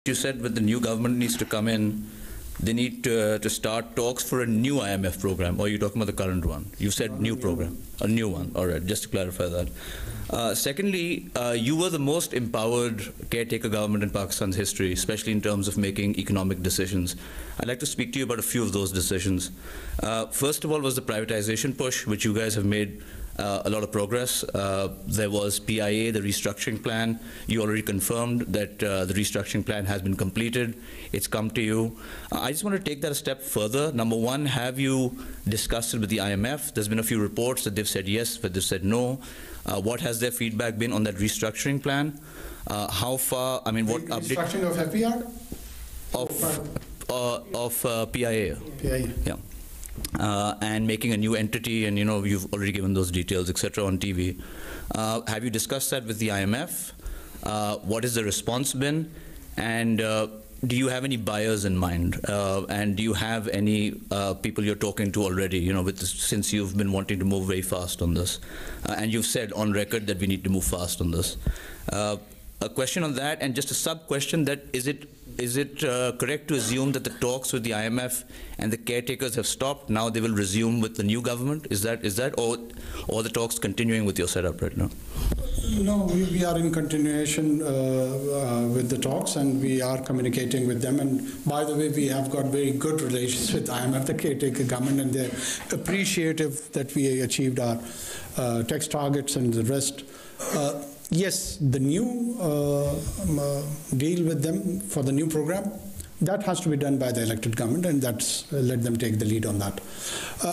You said that the new government needs to come in, they need to start talks for a new IMF program, or are you talking about the current one? You said new program, a new one. All right, just to clarify that. Secondly, you were the most empowered caretaker government in Pakistan's history, especially in terms of making economic decisions. I'd like to speak to you about a few of those decisions. First of all was the privatization push, which you guys have made a lot of progress. There was PIA, the restructuring plan. You already confirmed that the restructuring plan has been completed. It's come to you. I just want to take that a step further. Number one, have you discussed it with the IMF? There's been a few reports that they've said yes, but they've said no. What has their feedback been on that restructuring plan? How far, I mean, what update? Restructuring of FPR? Of PIA. PIA. Yeah. And making a new entity, and you've already given those details, etc. on TV. Have you discussed that with the IMF? What has the response been? And do you have any buyers in mind? And do you have any people you're talking to already, since you've been wanting to move very fast on this? And you've said on record that we need to move fast on this. A question on that, and just a sub-question, that is it correct to assume that the talks with the IMF and the caretakers have stopped, now they will resume with the new government? Is that or the talks continuing with your setup right now? No, we are in continuation with the talks, and we are communicating with them. And by the way, we have got very good relations with IMF, the caretaker government, and they're appreciative that we achieved our tax targets and the rest. Yes, the new deal with them for the new program, that has to be done by the elected government, and let them take the lead on that.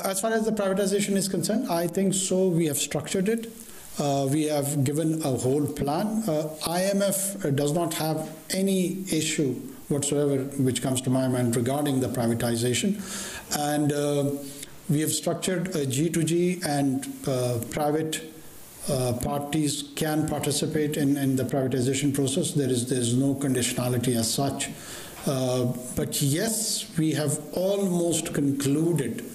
As far as the privatization is concerned, I think so we have structured it. We have given a whole plan. IMF does not have any issue whatsoever which comes to my mind regarding the privatization. And we have structured a G2G, and private parties can participate in the privatization process. There is no conditionality as such. But yes, we have almost concluded.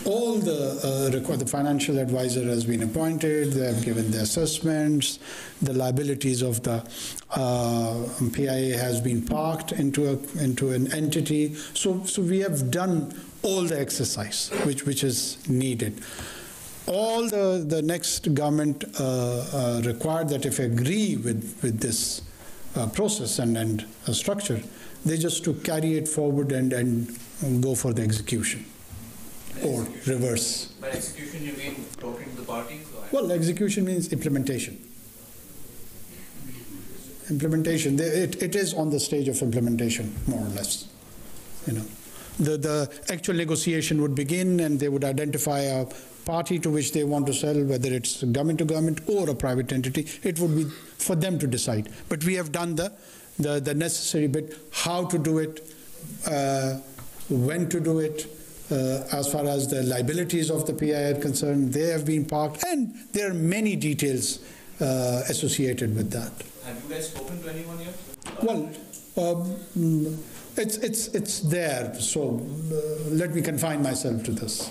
All the financial advisor has been appointed. They have given the assessments. The liabilities of the PIA has been parked into an entity. So we have done all the exercise which is needed. All the next government required that if they agree with this process and structure, they just to carry it forward and go for the execution. Or reverse. By execution, you mean talking to the parties? Well, execution means implementation. Implementation. It is on the stage of implementation, more or less. The actual negotiation would begin, and they would identify a party to which they want to sell, whether it's government to government or a private entity. It would be for them to decide. But we have done the necessary bit, how to do it, when to do it. As far as the liabilities of the PI are concerned, they have been parked, and there are many details associated with that. Have you guys spoken to anyone yet? Well, it's there. So let me confine myself to this.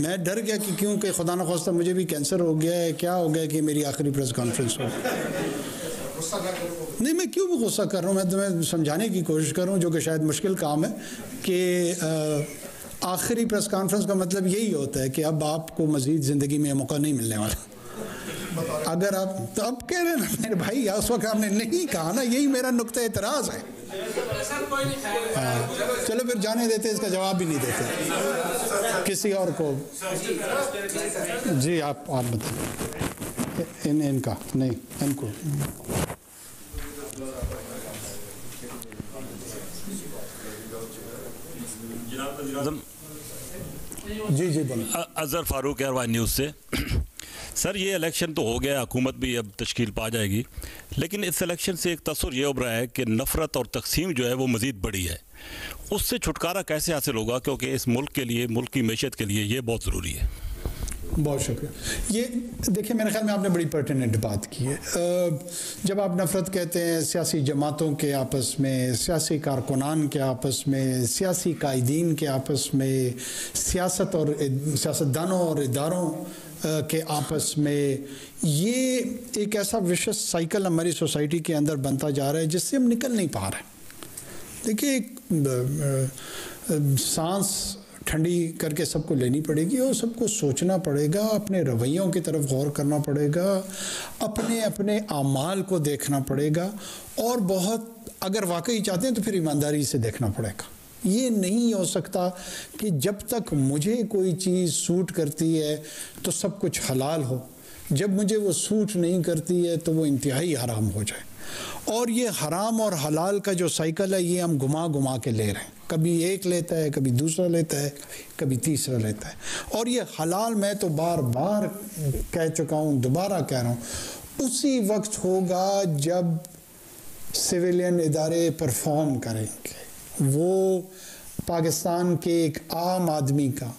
میں ڈر گیا کہ کیوں کہ خدا نخواستہ مجھے بھی کینسر ہو گیا ہے، کیا ہو گیا کہ میری آخری پریس کانفرنس ہو. نہیں میں کیوں بھی غصہ کر رہا ہوں، میں تمہیں سمجھانے کی کوشش کر رہا ہوں، جو کہ شاید مشکل کام ہے، کہ آخری پریس کانفرنس کا مطلب یہی ہوتا ہے کہ اب آپ کو مزید زندگی میں موقع نہیں ملنے والا. اگر آپ تو اب کہہ رہے ہیں نا میرے بھائی، اس وقت آپ نے نہیں کہا نا، یہی میرا نقطہ اعتراض ہے. چلو پھر جانے دیتے، اس کا جواب بھی نہیں دیتے کسی اور کو. جی آپ بتائیں. ان کا نہیں، ان کو جی بولو. اظہر فاروق ایئر وائن نیوز سے. سر یہ الیکشن تو ہو گیا، حکومت بھی اب تشکیل پا جائے گی، لیکن اس الیکشن سے ایک تصور یہ ابھرا ہے کہ نفرت اور تقسیم جو ہے وہ مزید بڑھی ہے. اس سے چھٹکارا کیسے حاصل ہوگا؟ کیونکہ اس ملک کے لیے، ملک کی معیشت کے لیے یہ بہت ضروری ہے. بہت شکریہ. یہ دیکھیں میرے خیال میں آپ نے بڑی پرٹیننٹ بات کی ہے. جب آپ نفرت کہتے ہیں سیاسی جماعتوں کے آپس میں، سیاسی کارکنان کے آپس میں، سیاسی قائدین کے آپس میں، سیاست اور سیاستدانوں اور اداروں کے آپس میں، یہ ایک ایسا وشس سائیکل ہماری سوسائٹی کے اندر بنتا جا رہا ہے جس سے ہم نکل نہیں پا رہے. دیکھیے سانس ٹھنڈی کر کے سب کو لینی پڑے گی اور سب کو سوچنا پڑے گا، اپنے رویوں کی طرف غور کرنا پڑے گا، اپنے اعمال کو دیکھنا پڑے گا، اور بہت اگر واقعی چاہتے ہیں تو پھر ایمانداری سے دیکھنا پڑے گا. یہ نہیں ہو سکتا کہ جب تک مجھے کوئی چیز سوٹ کرتی ہے تو سب کچھ حلال ہو، جب مجھے وہ سوٹ نہیں کرتی ہے تو وہ انتہائی حرام ہو جائے. اور یہ حرام اور حلال کا جو سائیکل ہے یہ ہم گھما کے لے رہے ہیں. کبھی ایک لیتا ہے، کبھی دوسرا لیتا ہے، کبھی تیسرا لیتا ہے. اور یہ حلال میں تو بار بار کہہ چکا ہوں، دوبارہ کہہ رہا ہوں، اسی وقت ہوگا جب سویلین ادارے پرفارم کریں گے. وہ پاکستان کے ایک عام آدمی کا،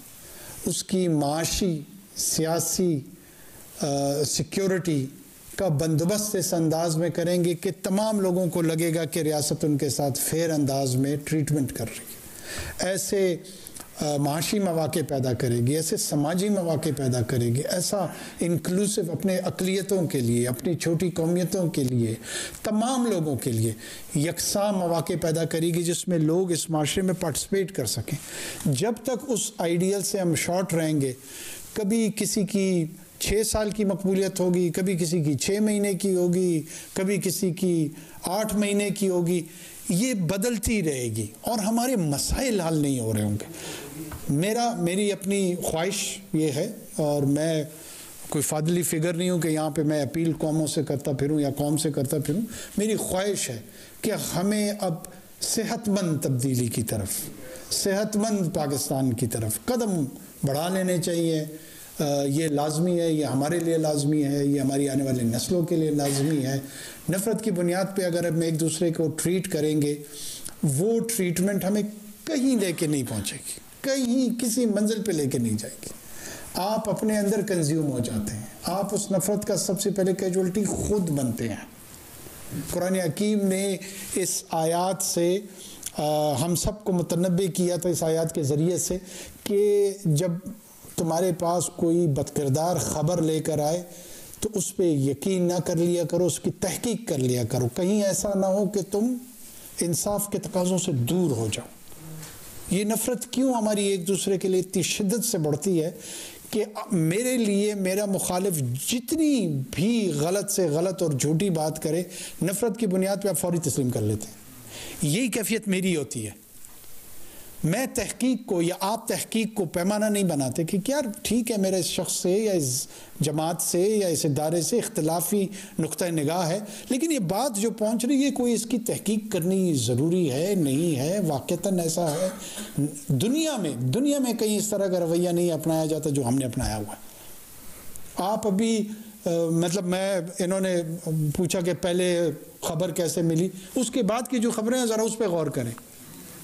اس کی معاشی، سیاسی، سیکیورٹی کا بندوبست اس انداز میں کریں گے کہ تمام لوگوں کو لگے گا کہ ریاست ان کے ساتھ فیئر انداز میں ٹریٹمنٹ کر رہی ہے. ایسے معاشی مواقع پیدا کرے گی، ایسے سماجی مواقع پیدا کرے گی، ایسا انکلوسیو اپنے اقلیتوں کے لیے، اپنی چھوٹی قومیتوں کے لیے، تمام لوگوں کے لیے یکساں مواقع پیدا کرے گی جس میں لوگ اس معاشرے میں پارٹیسپیٹ کر سکیں. جب تک اس آئیڈیل سے ہم شارٹ رہیں گے، کبھی کسی کی 6 سال کی مقبولیت ہوگی، کبھی کسی کی 6 مہینے کی ہوگی، کبھی کسی کی 8 مہینے کی ہوگی، یہ بدلتی رہے گی اور ہمارے مسائل حل نہیں ہو رہے ہوں گے. میری اپنی خواہش یہ ہے، اور میں کوئی فاضلی فگر نہیں ہوں کہ یہاں پہ میں اپیل قوموں سے کرتا پھروں یا قوم سے کرتا پھروں. میری خواہش ہے کہ ہمیں اب صحت مند تبدیلی کی طرف، صحت مند پاکستان کی طرف قدم بڑھا لینے چاہیے. یہ لازمی ہے، یہ ہمارے لیے لازمی ہے، یہ ہماری آنے والی نسلوں کے لیے لازمی ہے. نفرت کی بنیاد پہ اگر ہم ایک دوسرے کو ٹریٹ کریں گے، وہ ٹریٹمنٹ ہمیں کہیں لے کے نہیں پہنچے گی، کہیں کسی منزل پہ لے کے نہیں جائے گی. آپ اپنے اندر کنزیوم ہو جاتے ہیں، آپ اس نفرت کا سب سے پہلے کیجولٹی خود بنتے ہیں. قرآن حکیم نے اس آیات سے ہم سب کو متنبع کیا تھا، اس آیات کے ذریعے سے، کہ جب تمہارے پاس کوئی بدکردار خبر لے کر آئے تو اس پہ یقین نہ کر لیا کرو، اس کی تحقیق کر لیا کرو. کہیں ایسا نہ ہو کہ تم انصاف کے تقاضوں سے دور ہو جاؤ. یہ نفرت کیوں ہماری ایک دوسرے کے لیے اتنی شدت سے بڑھتی ہے کہ میرے لیے میرا مخالف جتنی بھی غلط سے غلط اور جھوٹی بات کرے، نفرت کی بنیاد پہ آپ فوری تسلیم کر لیتے ہیں. یہی کیفیت میری ہوتی ہے. میں تحقیق کو یا آپ تحقیق کو پیمانہ نہیں بناتے کہ یار ٹھیک ہے میرا اس شخص سے یا اس جماعت سے یا اس ادارے سے اختلافی نقطہ نگاہ ہے، لیکن یہ بات جو پہنچ رہی ہے کوئی اس کی تحقیق کرنی ضروری ہے، نہیں ہے، واقعتاً ایسا ہے. دنیا میں کہیں اس طرح کا رویہ نہیں اپنایا جاتا جو ہم نے اپنایا ہوا ہے. آپ ابھی انہوں نے پوچھا کہ پہلے خبر کیسے ملی، اس کے بعد کی جو خبریں ہیں ذرا اس پہ غور کریں.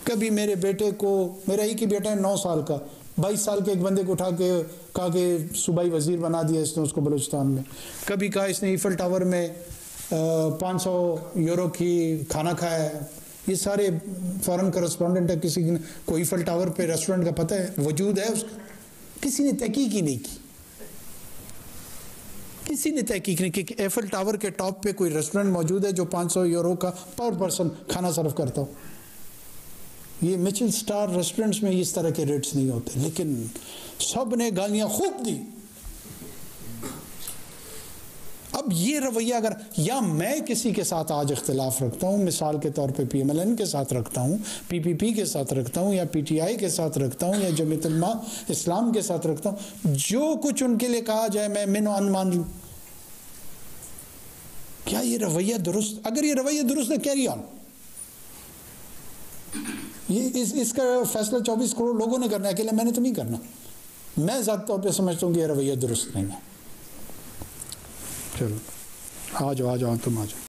کبھی میرے بیٹے کو، میرا ایک ہی بیٹا ہے 9 سال کا، 22 سال کے ایک بندے کو اٹھا کے کہا کہ صوبائی وزیر بنا دیا اس نے اس کو بلوچستان میں. کبھی کہا اس نے ایفل ٹاور میں 500 یورو کی کھانا کھایا ہے. یہ سارے فارن کرسپونڈنٹ ہے، کسی کو ایفل ٹاور پہ ریسٹورنٹ کا پتہ ہے، وجود ہے اس کا. کسی نے تحقیق ہی نہیں کی. کسی نے تحقیق نہیں کہ ایفل ٹاور کے ٹاپ پہ کوئی ریسٹورنٹ موجود ہے جو 500 یورو کا پر پرسن کھانا سرو کرتا ہو. یہ مچل سٹار ریسٹورنٹس میں اس طرح کے ریٹس نہیں ہوتے، لیکن سب نے گالیاں خوب دی. اب یہ رویہ اگر یا میں کسی کے ساتھ آج اختلاف رکھتا ہوں، مثال کے طور پہ پی ایم ایل این کے ساتھ رکھتا ہوں، پی پی پی کے ساتھ رکھتا ہوں، یا پی ٹی آئی کے ساتھ رکھتا ہوں، یا جمعیت علماء اسلام کے ساتھ رکھتا ہوں، جو کچھ ان کے لیے کہا جائے میں من و ان مان لوں. کیا یہ رویہ درست؟ اگر یہ رویہ درست ہے کیری آن. یہ اس کا فیصلہ 24 کروڑ لوگوں نے کرنا ہے، اکیلے میں نے تو نہیں کرنا. میں ذاتی طور پہ سمجھتا ہوں کہ یہ رویہ درست نہیں ہے. چلو آ جاؤ تم آ جاؤ.